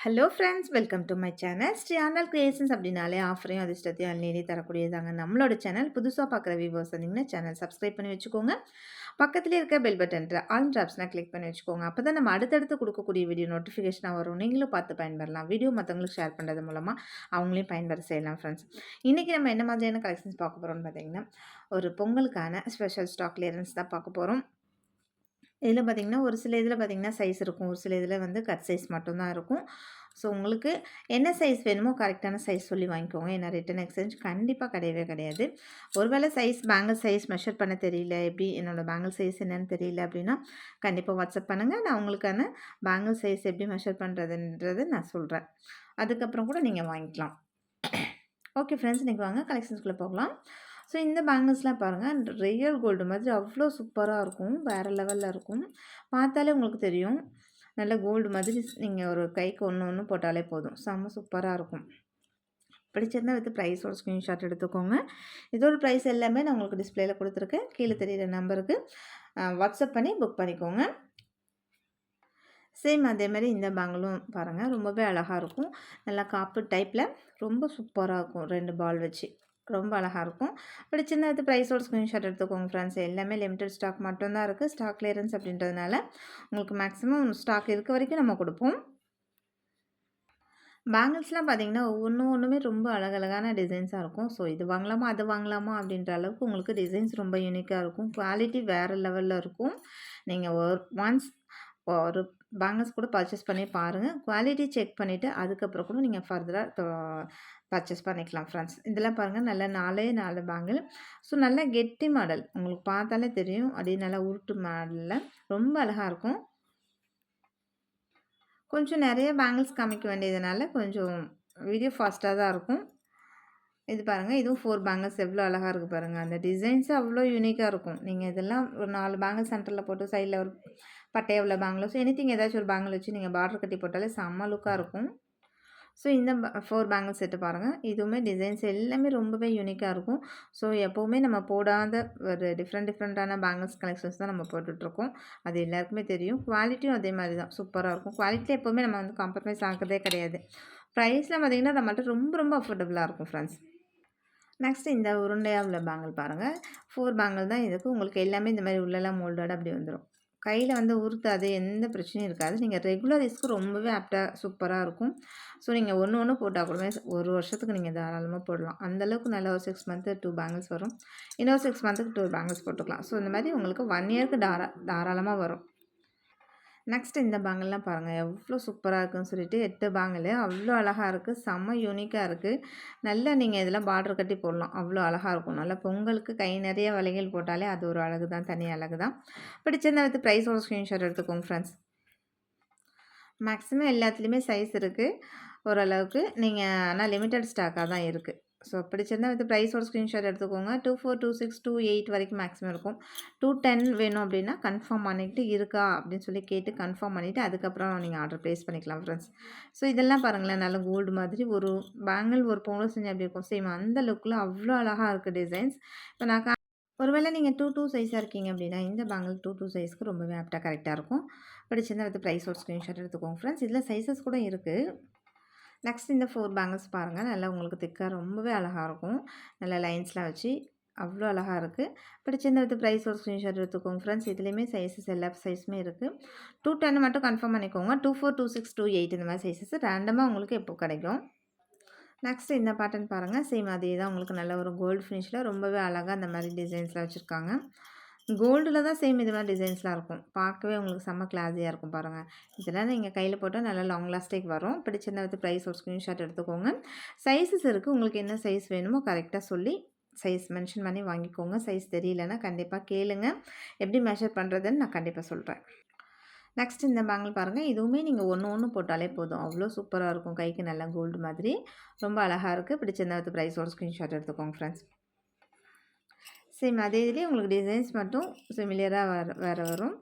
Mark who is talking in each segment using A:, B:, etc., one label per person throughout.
A: Hello friends, welcome to my channel. Channel creations அப்படின்னாலே ஆஃபரையும் அதிர்ஷ்டத்தையும் அள்ளி தரக்கூடியதாங்க நம்மளோட சேனல். புதுசாக பார்க்குற வியூவர்ஸ் வந்தீங்கன்னா சேனல் சப்ஸ்கிரைப் பண்ணி வச்சுக்கோங்க. பக்கத்துலேயே இருக்க பெல் பட்டன்ற ஆல் ஆப்ஷனை கிளிக் பண்ணி வச்சுக்கோங்க. அப்போ தான் நம்ம அடுத்தடுத்து கொடுக்கக்கூடிய வீடியோ நோட்டிஃபிகேஷனாக வரும். நீங்களும் பார்த்து பயன்பெறலாம். வீடியோ மற்றவங்களுக்கு ஷேர் பண்ணுறது மூலமாக அவங்களையும் பயன்பெற செய்யலாம் ஃப்ரெண்ட்ஸ். இன்றைக்கி நம்ம என்ன மாதிரியான கலெக்ஷன்ஸ் பார்க்க போகிறோம்னு பார்த்தீங்கன்னா, ஒரு பொங்கலுக்கான ஸ்பெஷல் ஸ்டாக் கிளியரன்ஸ் தான் பார்க்க போகிறோம். இதில் பார்த்திங்கன்னா ஒரு சில இதில் பார்த்திங்கன்னா சைஸ் இருக்கும், ஒரு சில இதில் வந்து கட் சைஸ் மட்டும்தான் இருக்கும். ஸோ உங்களுக்கு என்ன சைஸ் வேணுமோ கரெக்டான சைஸ் சொல்லி வாங்கிக்கோங்க. ஏன்னா ரிட்டன் எக்ஸ்சேஞ்ச் கண்டிப்பாக கிடையவே கிடையாது. ஒருவேளை சைஸ் பேங்கிள் சைஸ் மெஷர் பண்ண தெரியல, எப்படி என்னோடய பேங்கிள் சைஸ் என்னென்னு தெரியல அப்படின்னா கண்டிப்பாக வாட்ஸ்அப் பண்ணுங்கள். நான் உங்களுக்கான பேங்கிள் சைஸ் எப்படி மெஷர் பண்ணுறதுன்றது நான் சொல்கிறேன். அதுக்கப்புறம் கூட நீங்கள் வாங்கிக்கலாம். ஓகே ஃப்ரெண்ட்ஸ், இன்றைக்கி வாங்க கலெக்ஷன்ஸ்குள்ளே போகலாம். ஸோ இந்த பேங்கிள்ஸ்லாம் பாருங்கள், ரியல் கோல்டு மாதிரி அவ்வளோ சூப்பராக இருக்கும். வேறு லெவலில் இருக்கும். பார்த்தாலே உங்களுக்கு தெரியும், நல்ல கோல்டு மாதிரி. நீங்கள் ஒரு கைக்கு ஒன்று போட்டாலே போதும், செம்ம சூப்பராக இருக்கும். பிடிச்சிருந்தா வித் ப்ரைஸோட ஸ்க்ரீன்ஷாட் எடுத்துக்கோங்க. இதோட ப்ரைஸ் எல்லாமே நான் உங்களுக்கு டிஸ்பிளேயில் கொடுத்துருக்கேன். கீழே தெரியிற நம்பருக்கு வாட்ஸ்அப் பண்ணி புக் பண்ணிக்கோங்க. சேம் அதேமாதிரி இந்த பேங்கிளும் பாருங்கள், ரொம்பவே அழகாக இருக்கும். நல்லா காப்பு டைப்பில் ரொம்ப சூப்பராக இருக்கும். 2 பால் வச்சு ரொம்ப அழகாக இருக்கும். பிடிச்சிருந்தா வித் ப்ரைஸோட ஸ்க்ரீன்ஷாட் எடுத்துக்கோங்க ஃப்ரெண்ட்ஸ். எல்லாமே லிமிட்டட் ஸ்டாக் மட்டும்தான் இருக்குது. ஸ்டாக் கிளியரன்ஸ் அப்படின்றதுனால உங்களுக்கு மேக்ஸிமம் ஸ்டாக் இருக்க வரைக்கும் நம்ம கொடுப்போம். பேங்கிள்ஸ்லாம் பார்த்திங்கன்னா ஒன்றுமே ரொம்ப அழகழகான டிசைன்ஸாக இருக்கும். ஸோ இது வாங்கலாமா அது வாங்கலாமா அப்படின்ற அளவுக்கு உங்களுக்கு டிசைன்ஸ் ரொம்ப யூனிக்காக இருக்கும். குவாலிட்டி வேறு லெவலில் இருக்கும். நீங்கள் ஒன்ஸ் ஒரு பேங்கிள்ஸ் கூட பர்ச்சேஸ் பண்ணி பாருங்கள். குவாலிட்டி செக் பண்ணிவிட்டு அதுக்கப்புறம் கூட நீங்கள் ஃபர்தராக பர்ச்சேஸ் பண்ணிக்கலாம் ஃப்ரெண்ட்ஸ். இதெல்லாம் பாருங்கள், நல்ல 4 பேங்கிள். ஸோ நல்ல கெட்டி மாடல், உங்களுக்கு பார்த்தாலே தெரியும். அப்படியே நல்லா உருட்டு மாடலில் ரொம்ப அழகாக இருக்கும். கொஞ்சம் நிறைய பேங்கிள்ஸ் காமிக்க வேண்டியதுனால கொஞ்சம் வீடியோ ஃபாஸ்ட்டாக தான் இருக்கும். இது பாருங்கள், இதுவும் 4 பேங்கிள்ஸ் எவ்வளோ அழகாக இருக்குது பாருங்கள். அந்த டிசைன்ஸு அவ்வளோ யூனிக்காக இருக்கும். நீங்கள் இதெல்லாம் ஒரு 4 பேங்கிள் சென்டரில் போட்டு சைடில் ஒரு பட்டையை உள்ள பேங்கிள்ஸ் எனிதிங் ஏதாச்சும் ஒரு பேங்கிள் வச்சு நீங்கள் பார்டர் கட்டி போட்டாலே செம்ம லுக்காக இருக்கும். ஸோ இந்த 4 பேங்கிள் செட்டு பாருங்கள். இதுவுமே டிசைன்ஸ் எல்லாமே ரொம்பவே யூனிக்காக இருக்கும். ஸோ எப்போவுமே நம்ம போடாத ஒரு டிஃப்ரெண்ட்டான பேங்கிள்ஸ் கலெக்ஷன்ஸ் தான் நம்ம போட்டுட்ருக்கோம். அது எல்லாருக்குமே தெரியும். குவாலிட்டியும் அதே மாதிரி தான் சூப்பராக இருக்கும். குவாலிட்டியில் எப்போவுமே நம்ம வந்து காம்ப்ரமைஸ் ஆகிறதே கிடையாது. ப்ரைஸ்லாம் பார்த்திங்கன்னா நம்மள்ட்ட ரொம்ப அஃபோர்டபுளாக இருக்கும் ஃப்ரெண்ட்ஸ். நெக்ஸ்ட்டு இந்த உருண்டையாக உள்ள பேங்கிள் பாருங்கள். 4 பேங்கிள் தான் இதுக்கு. உங்களுக்கு எல்லாமே இந்த மாதிரி உள்ளெல்லாம் மோல்டட் அப்படி வந்துடும். கையில் வந்து உருத்தாது, எந்த பிரச்சனையும் இருக்காது. நீங்கள் ரெகுலர் யூஸ்க்கு ரொம்பவே ஆப்டாக சூப்பராக இருக்கும். ஸோ நீங்கள் ஒன்று போட்டால் கூடவே 1 வருஷத்துக்கு நீங்கள் தாராளமாக போடலாம். அந்தளவுக்கு நல்ல ஒரு 6 மந்த்து 2 பேங்கிள்ஸ் வரும். இன்னொரு 6 மந்த்துக்கு 2 பேங்கிள்ஸ் போட்டுக்கலாம். ஸோ இந்த மாதிரி உங்களுக்கு 1 இயருக்கு தாராளமாக வரும். நெக்ஸ்ட் இந்த பேங்கிள்லாம் பாருங்கள், எவ்வளோ சூப்பராக இருக்குன்னு சொல்லிட்டு 8 பேங்கிள் அவ்வளோ அழகாக இருக்குது. செம்ம யூனிக்காக இருக்குது. நல்லா நீங்கள் இதெல்லாம் பார்டர் கட்டி போடலாம், அவ்வளோ அழகாக இருக்கும். நல்லா பொங்கலுக்கு கை நிறைய வளையல் போட்டாலே அது ஒரு அழகு தான், தனி அழகு தான். பிடிச்சிருந்தா வித் ப்ரைஸோட ஸ்க்ரீன்ஷாட் எடுத்துக்கோங்க ஃப்ரெண்ட்ஸ். மேக்ஸிமம் எல்லாத்துலேயுமே சைஸ் இருக்குது ஓரளவுக்கு. நீங்கள் ஆனால் லிமிட்டட் ஸ்டாக்காக தான் இருக்குது. ஸோ பிடிச்சிருந்தா வித் ப்ரைஸோட ஸ்க்ரீன்ஷாட் எடுத்துக்கோங்க. 24, 26, 28 வரைக்கும் மேக்ஸிமம் இருக்கும். 210 வேணும் அப்படின்னா கன்ஃபார்ம் பண்ணிவிட்டு இருக்கா அப்படின்னு சொல்லி கேட்டு கன்ஃபார்ம் பண்ணிவிட்டு அதுக்கப்புறம் நீங்கள் ஆர்டர் ப்ளேஸ் பண்ணிக்கலாம் ஃப்ரெண்ட்ஸ். ஸோ இதெல்லாம் பாருங்களேன், நல்ல கோல்டு மாதிரி ஒரு பேங்கிள் ஒரு பவுனில் செஞ்சு அப்படி இருக்கும். சேம் அந்த லுக்கில் அவ்வளோ அழகாக இருக்குது டிசைன்ஸ். இப்போ நான் ஒருவேளை நீங்கள் 2 சைஸாக இருக்கீங்க அப்படின்னா இந்த பேங்கிள் 2 சைஸ்க்கு ரொம்பவே ஆப்டாக கரெக்டாக இருக்கும். பிடிச்சிருந்தா வித் ப்ரைஸோட ஸ்க்ரீன்ஷாட் எடுத்துக்கோங்க ஃப்ரெண்ட்ஸ். இதில் சைஸஸ் கூட இருக்குது. நெக்ஸ்ட் இந்த 4 பேங்கிள்ஸ் பாருங்கள், நல்லா உங்களுக்கு திக்காக ரொம்பவே அழகாக இருக்கும். நல்லா லைன்ஸ்லாம் வச்சு அவ்வளோ அழகாக இருக்குது. பிடிச்சிருந்த வித் ப்ரைஸோட ஸ்க்ரீன்ஷாட் எடுத்துக்கோங்க ஃப்ரெண்ட்ஸ். இதுலேயுமே சைஸஸ் எல்லா சைஸுமே இருக்குது. 210 மட்டும் கன்ஃபார்ம் பண்ணிக்கோங்க. 24, 26, 28 இந்த மாதிரி சைஸஸ் ரேண்டமாக உங்களுக்கு எப்போ கிடைக்கும். நெக்ஸ்ட் இந்த பேட்டர்ன் பாருங்கள், சேம் அதே தான். உங்களுக்கு நல்ல ஒரு கோல்டு ஃபினிஷில் ரொம்பவே அழகாக அந்த மாதிரி டிசைன்ஸ்லாம் வச்சுருக்காங்க. கோல்டில் தான் சேம் இது மாதிரி டிசைன்ஸ்லாம் இருக்கும். பார்க்கவே உங்களுக்கு செம்ம கிளாஸியாக இருக்கும் பாருங்கள். இதெல்லாம் நீங்கள் கையில் போட்டால் நல்லா லாங் லாஸ்டிக் வரும். பிடிச்சிருந்தா வித் ப்ரைஸ் ஒரு ஸ்க்ரீன்ஷாட் எடுத்துக்கோங்க. சைஸஸ் இருக்குது, உங்களுக்கு என்ன சைஸ் வேணுமோ கரெக்டாக சொல்லி சைஸ் மென்ஷன் பண்ணி வாங்கிக்கோங்க. சைஸ் தெரியலன்னா கண்டிப்பாக கேளுங்க, எப்படி மெஷர் பண்ணுறதுன்னு நான் கண்டிப்பாக சொல்கிறேன். நெக்ஸ்ட் இந்த பேங்கிள் பாருங்கள், இதுவுமே நீங்கள் ஒன்று போட்டாலே போதும், அவ்வளோ சூப்பராக இருக்கும். கைக்கு நல்லா கோல்டு மாதிரி ரொம்ப அழகாக இருக்குது. பிடிச்சிருந்தா வித் ப்ரைஸோட ஸ்க்ரீன்ஷாட் எடுத்துக்கோங்க ஃப்ரெண்ட்ஸ். சேம் அதே இதுலேயே உங்களுக்கு டிசைன்ஸ் மட்டும் சிமிலியராக வேறு வரும்.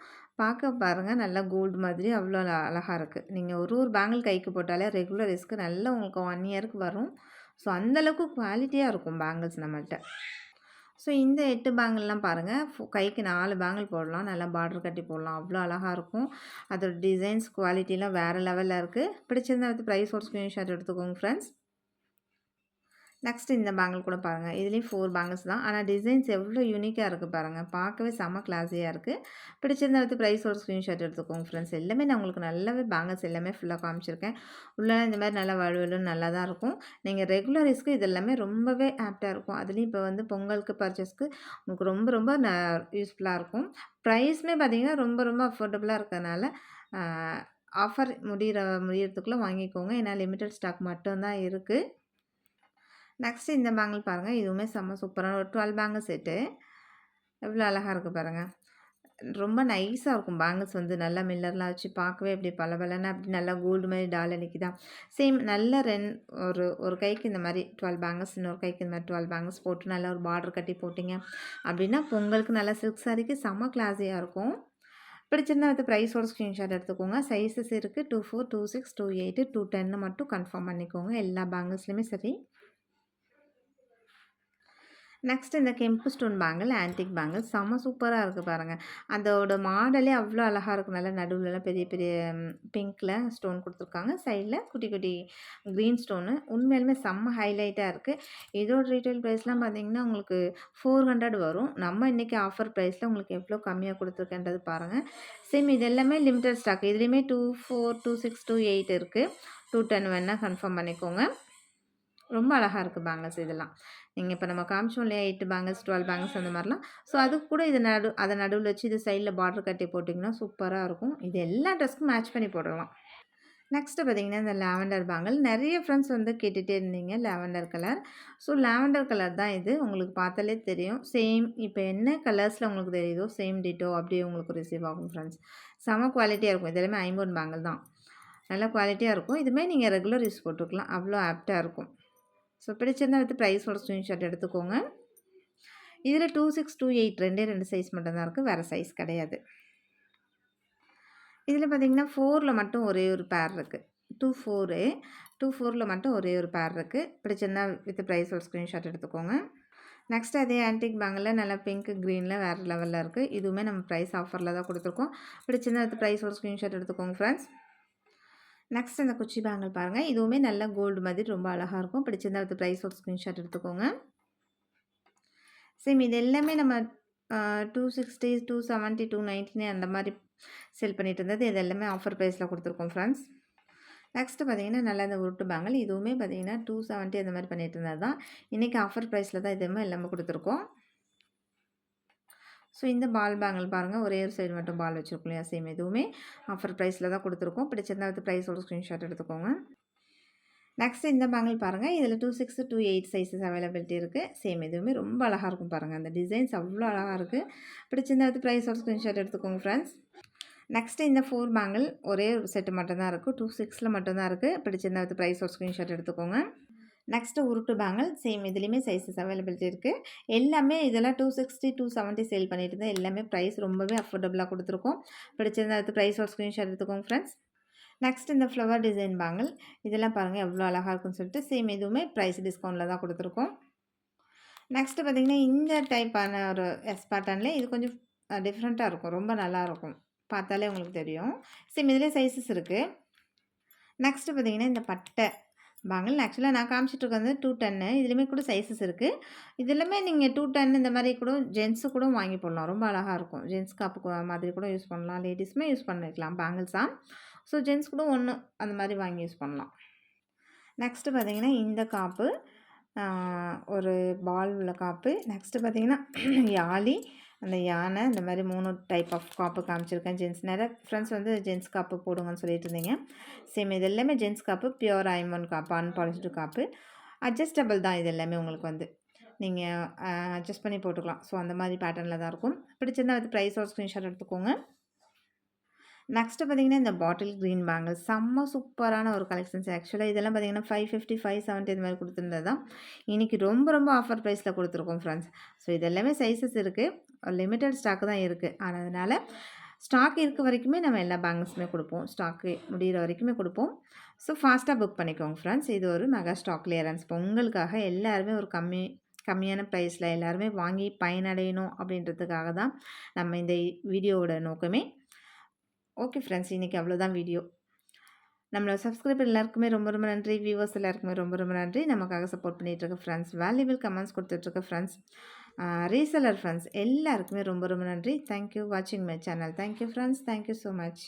A: பார்க்க பாருங்கள், நல்லா கோல்டு மாதிரி அவ்வளோ அழகாக இருக்குது. நீங்கள் ஒரு பேங்கிள் கைக்கு போட்டாலே ரெகுலர் யூஸ்க்கு நல்லா உங்களுக்கு 1 இயருக்கு வரும். ஸோ அந்தளவுக்கு குவாலிட்டியாக இருக்கும் பேங்கிள்ஸ் நம்மள்கிட்ட. ஸோ இந்த 8 பேங்கிள்லாம் பாருங்கள் கைக்கு 4 பேங்கிள் போடலாம். நல்லா பார்டர் கட்டி போடலாம். அவ்வளோ அழகாக இருக்கும். அதோட டிசைன்ஸ் குவாலிட்டிலாம் வேறு லெவலில் இருக்குது. பிடிச்சிருந்தா வந்து ப்ரைஸோட ஸ்க்ரீன்ஷாட் எடுத்துக்கோங்க ஃப்ரெண்ட்ஸ். நெக்ஸ்ட் இந்த பேங்கிள் கூட பாருங்கள். இதுலேயும் 4 பேங்கிள்ஸ் தான். ஆனால் டிசைன்ஸ் எவ்வளோ யூனிக்காக இருக்குது பாருங்கள். பார்க்கவே செம்ம கிளாஸியாக இருக்குது. பிடிச்சிருந்தா வந்து ப்ரைஸோட ஸ்க்ரீன்ஷாட் எடுத்துக்கோங்க ஃப்ரெண்ட்ஸ். எல்லாமே நான் உங்களுக்கு நல்லாவே பேங்கிள்ஸ் எல்லாமே ஃபுல்லாக காமிச்சிருக்கேன். உள்ளே இந்த மாதிரி நல்லா வலுவலுன்னு நல்லா தான் இருக்கும். நீங்கள் ரெகுலர் யூஸ்க்கு இது எல்லாமே ரொம்பவே ஆப்டாக இருக்கும். அதுலேயும் இப்போ வந்து பொங்கலுக்கு பர்ச்சேஸ்க்கு உங்களுக்கு ரொம்ப ரொம்ப யூஸ்ஃபுல்லாக இருக்கும். ப்ரைஸுமே பார்த்தீங்கன்னா ரொம்ப ரொம்ப அஃபோர்டபுளாக இருக்கிறதுனால ஆஃபர் முடியறதுக்குள்ளே வாங்கிக்கோங்க. ஏன்னா லிமிட்டட் ஸ்டாக் மட்டும் தான் இருக்குது. நெக்ஸ்ட் இந்த பேங்கிள் பாருங்கள். இதுவுமே செம்ம சூப்பரான ஒரு 12 பேங்கிள் செட்டு. எவ்வளோ அழகாக இருக்குது பாருங்கள். ரொம்ப நைஸாக இருக்கும் பேங்கிள்ஸ் வந்து நல்லா மில்லர்லாம் வச்சு பார்க்கவே அப்படி பளபளன்னு அப்படி நல்லா கோல்டு மாதிரி டால் நிற்கிதா. சேம் நல்ல ஒரு கைக்கு இந்த மாதிரி 12 பேங்கிள்ஸ், இன்னொரு கைக்கு இந்த மாதிரி 12 பேங்கிள்ஸ் போட்டு நல்லா ஒரு பார்டர் கட்டி போட்டிங்க அப்படின்னா பொங்கலுக்கு நல்லா சில்க் சாரிக்கு செம்ம கிளாஸியாக இருக்கும். பிடிச்சிருந்தா வந்து ப்ரைஸோட ஸ்க்ரீன்ஷாட் எடுத்துக்கோங்க. சைஸஸ் இருக்குது 24, 26, 28, 210 மட்டும் கன்ஃபார்ம் பண்ணிக்கோங்க. எல்லா பேங்கிள்ஸ்லையுமே சரி. நெக்ஸ்ட் இந்த கெம்பு ஸ்டோன் பேங்கிள், ஆன்டிக் பேங்கிள் செம்ம சூப்பராக இருக்குது பாருங்கள். அதோட மாடலே அவ்வளோ அழகாக இருக்கும். நல்லா நடுவுலலாம் பெரிய பெரிய பிங்க்கில் ஸ்டோன் கொடுத்துருக்காங்க. சைடில் குட்டி குட்டி க்ரீன் ஸ்டோனு. உண்மையாலுமே செம்ம ஹைலைட்டாக இருக்குது. இதோட ரீட்டைல் ப்ரைஸ்லாம் பார்த்தீங்கன்னா உங்களுக்கு 400 வரும். நம்ம இன்றைக்கி ஆஃபர் ப்ரைஸில் உங்களுக்கு எவ்வளோ கம்மியாக கொடுத்துருக்கேன்றது பாருங்கள். சேம் இது எல்லாமே லிமிட்டட் ஸ்டாக். இதுலேயுமே 24, 26, 28 இருக்குது. 210 வேணால் கன்ஃபார்ம் பண்ணிக்கோங்க. ரொம்ப அழகாக இருக்குது பேங்கிள்ஸ் இதெல்லாம். நீங்கள் இப்போ நம்ம காமிச்சோம் இல்லையா 8 பேங்கிள்ஸ், 12 பேங்கிள்ஸ் அந்த மாதிரிலாம். ஸோ அதுக்கு கூட இது அதை நடுவில் வச்சு இது சைடில் பார்டர் கட்டி போட்டிங்கன்னா சூப்பராக இருக்கும். இது எல்லா ட்ரெஸ்க்கும் மேட்ச் பண்ணி போடலாம். நெக்ஸ்ட்டு பார்த்தீங்கன்னா இந்த லாவெண்டர் பேங்கிள். நிறைய ஃப்ரெண்ட்ஸ் வந்து கேட்டுகிட்டே இருந்தீங்க lavender colour. So lavender colour தான் இது. உங்களுக்கு பார்த்தாலே தெரியும். சேம் இப்போ என்ன கலர்ஸில் உங்களுக்கு தெரியுதோ சேம் டிட்டோ அப்படியே உங்களுக்கு ரிசீவ் ஆகும் ஃப்ரெண்ட்ஸ். செம குவாலிட்டியாக இருக்கும். இது எல்லாமே ஐம்பொன் பேங்கிள் தான். நல்லா குவாலிட்டியாக இருக்கும். இதுமாதிரி நீங்கள் ரெகுலர் யூஸ் போட்டுக்கலாம். அவ்வளோ ஆப்டாக இருக்கும். ஸோ பிடிச்சிருந்தா வந்து ப்ரைஸோட ஸ்க்ரீன்ஷாட் எடுத்துக்கோங்க. இதில் 26, 28 2 சைஸ் மட்டும் தான் இருக்குது. வேறு சைஸ் கிடையாது. இதில் பார்த்தீங்கன்னா 4ல் மட்டும் ஒரே ஒரு பேர் இருக்குது. 24ல் மட்டும் ஒரே ஒரு பேர் இருக்குது. பிடிச்சிருந்தா வித் ப்ரைஸோட ஸ்க்ரீன்ஷாட் எடுத்துக்கோங்க. நெக்ஸ்ட் அதே ஆன்டிக் பேங்கில் நல்லா பிங்க் க்ரீனில் வேறு லெவலில் இருக்குது. இதுவுமே நம்ம ப்ரைஸ் ஆஃபரில் தான் கொடுத்துருக்கோம். பிடிச்சிருந்தா வித் ப்ரைஸோட ஸ்க்ரீன்ஷாட் எடுத்துக்கோங்க ஃப்ரெண்ட்ஸ். நெக்ஸ்ட் அந்த குச்சி பேங்கிள் பாருங்கள். இதுவுமே நல்ல கோல்டு மாதிரி ரொம்ப அழகாக இருக்கும். பிடிச்சிருந்தா வித் ப்ரைஸோட ஸ்க்ரீன்ஷாட் எடுத்துக்கோங்க. சேம் இது எல்லாமே நம்ம 260, 270, 290 அந்த மாதிரி செல் பண்ணிட்டு இருந்தது. இது எல்லாமே ஆஃபர் ப்ரைஸில் கொடுத்துருக்கோம் ஃப்ரெண்ட்ஸ். நெக்ஸ்ட்டு பார்த்தீங்கன்னா நல்லா இந்த உருட்டு பேங்கிள். இதுவுமே பார்த்தீங்கன்னா 270 அந்த மாதிரி பண்ணிட்டு இருந்தது தான். இன்றைக்கி ஆஃபர் ப்ரைஸில் தான் இதுவுமே எல்லாமே கொடுத்துருக்கோம். ஸோ இந்த பால் பேங்கிள் பாருங்கள். ஒரே ஒரு சைடு மட்டும் பால் வச்சுருக்கோம் இல்லையா. சேம் இதுவுமே ஆஃபர் ப்ரைஸில் தான் கொடுத்துருக்கோம். பிடிச்சிருந்தா வித் ப்ரைஸோட ஸ்க்ரீன்ஷாட் எடுத்துக்கோங்க. நெக்ஸ்ட் இந்த பேங்கிள் பாருங்கள். இதில் 26, 28 சைஸஸ் அவைலபிலிட்டி இருக்குது. சேம் இதுவுமே ரொம்ப அழகாக இருக்கும் பாருங்கள். அந்த டிசைன்ஸ் அவ்வளோ அழகாக இருக்குது. பிடிச்சிருந்தா வித் ப்ரைஸோட ஸ்க்ரீன்ஷாட் எடுத்துக்கோங்க ஃப்ரெண்ட்ஸ். நெக்ஸ்ட்டு இந்த 4 பேங்கிள் ஒரே ஒரு செட்டு மட்டும் தான் இருக்குது. 26ல் மட்டும் தான் இருக்குது. பிடிச்சிருந்தா வித் ப்ரைஸோட ஸ்க்ரீன்ஷாட் எடுத்துக்கோங்க. நெக்ஸ்ட்டு உருட்டு பேங்கிள். சேம் இதுலேயுமே சைஸஸ் அவைலபிலிட்டி இருக்குது. எல்லாமே இதெல்லாம் 260, 270 சேல் பண்ணிட்டு இருந்தால் எல்லாமே ப்ரைஸ் ரொம்பவே அஃபோர்டபுளாக கொடுத்துருக்கோம். பிடிச்சிருந்தா அது ப்ரைஸோட ஸ்க்ரீன்ஷாட் எடுத்துக்கோங்க ஃப்ரெண்ட்ஸ். நெக்ஸ்ட் இந்த ஃப்ளவர் டிசைன் பேங்கிள். இதெல்லாம் பாருங்கள் எவ்வளோ அழகாக இருக்குன்னு சொல்லிட்டு சேம் இதுவுமே ப்ரைஸ் டிஸ்கவுண்ட்டில் தான் கொடுத்துருக்கோம். நெக்ஸ்ட்டு பார்த்திங்கன்னா இந்த டைப்பான ஒரு பேட்டர்னில் இது கொஞ்சம் டிஃப்ரெண்ட்டாக இருக்கும். ரொம்ப நல்லாயிருக்கும். பார்த்தாலே உங்களுக்கு தெரியும். சேம் இதிலே சைஸஸ் இருக்குது. நெக்ஸ்ட்டு பார்த்திங்கன்னா இந்த பட்டை பேங்கிள். ஆக்சுவலாக நான் காமிச்சிட்ருக்கிறது 210. இதுலேயுமே கூட சைஸஸ் இருக்குது. இது எல்லாமே நீங்கள் 210 இந்த மாதிரி கூட ஜென்ஸு கூட வாங்கி போடலாம். ரொம்ப அழகாக இருக்கும். ஜென்ஸ் காப்பு மாதிரி கூட யூஸ் பண்ணலாம். லேடிஸுமே யூஸ் பண்ணிக்கலாம் பேங்கிள்ஸாக. ஸோ ஜென்ஸ் கூட ஒன்று அந்த மாதிரி வாங்கி யூஸ் பண்ணலாம். நெக்ஸ்ட்டு பார்த்திங்கன்னா இந்த காப்பு ஒரு பால் உள்ள காப்பு. நெக்ஸ்ட்டு பார்த்திங்கன்னா யாழி, அந்த யானை, இந்த மாதிரி 3 டைப் ஆஃப் காப்பு காமிச்சிருக்கேன். ஜென்ஸ் நிறைய ஃப்ரெண்ட்ஸ் வந்து ஜென்ஸ் காப்பு போடுங்கன்னு சொல்லிட்டு இருந்தீங்க. சேம் இது எல்லாமே ஜென்ஸ் காப்பு. பியூர் ஐமன் காப்பு, அன்பாலிஷ்டு காப்பு. அட்ஜஸ்டபிள் தான் இது எல்லாமே. உங்களுக்கு வந்து நீங்கள் அட்ஜஸ்ட் பண்ணி போட்டுக்கலாம். ஸோ அந்த மாதிரி பேட்டர்னில் தான் இருக்கும். பிடிச்சிருந்தா அது ப்ரைஸோட ஸ்க்ரீன்ஷாட் எடுத்துக்கோங்க. நெக்ஸ்ட்டு பார்த்திங்கன்னா இந்த பாட்டில் க்ரீன் பேங்கிள் செம்ம சூப்பரான ஒரு கலெக்ஷன்ஸ். ஆக்சுவலாக இதெல்லாம் பார்த்திங்கன்னா 550, 570 இந்த மாதிரி கொடுத்துருந்தது தான். இன்றைக்கி ரொம்ப ரொம்ப ஆஃபர் ப்ரைஸில் கொடுத்துருக்கோம் ஃப்ரெண்ட்ஸ். ஸோ இது எல்லாமே சைஸஸ் இருக்குது. லிமிட்டட் ஸ்டாக்கு தான் இருக்குது. அதனால் ஸ்டாக் இருக்க வரைக்குமே நம்ம எல்லா பேங்கிள்ஸுமே கொடுப்போம். ஸ்டாக்கு முடிகிற வரைக்குமே கொடுப்போம். ஸோ ஃபாஸ்ட்டாக புக் பண்ணிக்கோங்க ஃப்ரெண்ட்ஸ். இது ஒரு மெகா ஸ்டாக் கிளியரன்ஸ். இப்போ உங்களுக்காக எல்லாருமே ஒரு கம்மியான ப்ரைஸில் எல்லாருமே வாங்கி பயனடையணும் அப்படின்றதுக்காக தான் நம்ம இந்த வீடியோவோட நோக்கமே. ஓகே ஃப்ரெண்ட்ஸ், இன்றைக்கி அவ்வளோதான் வீடியோ. நம்மளோட சப்ஸ்கிரைபர் எல்லாருக்குமே ரொம்ப ரொம்ப நன்றி. வியூவர்ஸ் எல்லாருக்குமே ரொம்ப ரொம்ப நன்றி. நமக்காக சப்போர்ட் பண்ணிகிட்ருக்க ஃப்ரெண்ட்ஸ், வேல்யூபிள் கமெண்ட்ஸ் கொடுத்துட்ருக்க ஃப்ரெண்ட்ஸ், ரீசெல்லர் ஃப்ரெண்ட்ஸ் எல்லாருக்குமே ரொம்ப ரொம்ப நன்றி. தேங்க்யூ வாட்சிங் my channel. Thank you friends. Thank you so much.